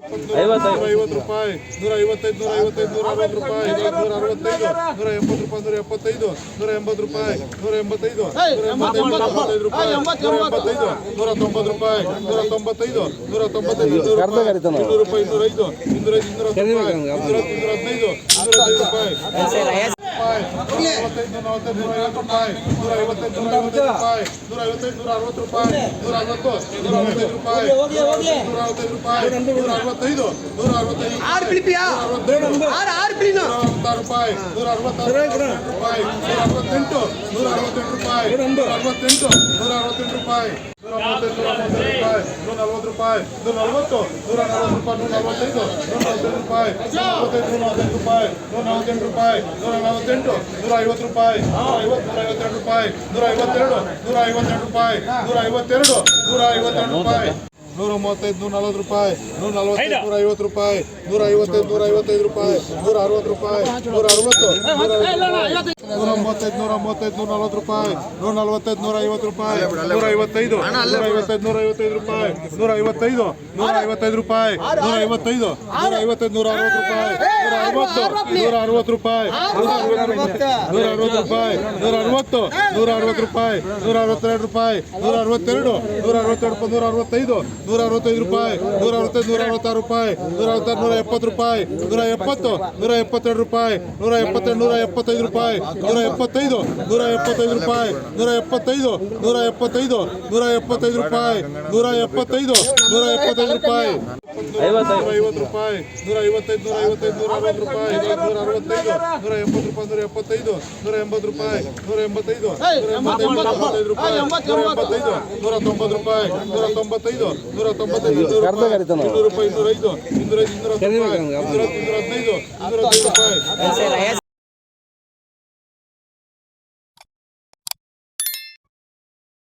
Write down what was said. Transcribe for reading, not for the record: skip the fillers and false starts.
150 ರೂಪಾಯಿ 155 160 ರೂಪಾಯಿ 165 170 ರೂಪಾಯಿ 185 185 ರೂಪಾಯಿ 190 ರೂಪಾಯಿ 195 195 ರೂಪಾಯಿ 200 ರೂಪಾಯಿ 215 ರೂಪಾಯಿ 150 ರೂಪಾಯಿ 155 ರೂಪಾಯಿ 160 ರೂಪಾಯಿ 165 ರೂಪಾಯಿ 165 ರೂಪಾಯಿ 165 ರೂಪಾಯಿ 168 ರೂಪಾಯಿ 168 ರೂಪಾಯಿ 140 ರೂಪಾಯಿ 140 ರೂಪಾಯಿ 145 ರೂಪಾಯಿ 148 ರೂಪಾಯಿ 148 ರೂಪಾಯಿ 150 ರೂಪಾಯಿ 152 ರೂಪಾಯಿ 152 ರೂಪಾಯಿ 135 140 ರೂಪಾಯಿ 150 ರೂಪಾಯಿ 155 ರೂಪಾಯಿ 160 ರೂಪಾಯಿ 135 135 140 ರೂಪಾಯಿ 145 150 ರೂಪಾಯಿ 155 155 ರೂಪಾಯಿ 155 155 ರೂಪಾಯಿ 155 160 ರೂಪಾಯಿ 160 ರೂಪಾಯಿ 160 ರೂಪಾಯಿ 160 ರೂಪಾಯಿ 162 ರೂಪಾಯಿ 162 165 165 ರೂಪಾಯಿ 166 ರೂಪಾಯಿ 170 ರೂಪಾಯಿ 170 172 ರೂಪಾಯಿ 175 ರೂಪಾಯಿ 175 ರೂಪಾಯಿ 175 ರೂಪಾಯಿ 175 ರೂಪಾಯಿ 150 ರೂಪಾಯಿ 155 160 ರೂಪಾಯಿ 175 180 ರೂಪಾಯಿ 185 190 ರೂಪಾಯಿ 195 ರೂಪಾಯಿ 200 ರೂಪಾಯಿ 205 ರೂಪಾಯಿ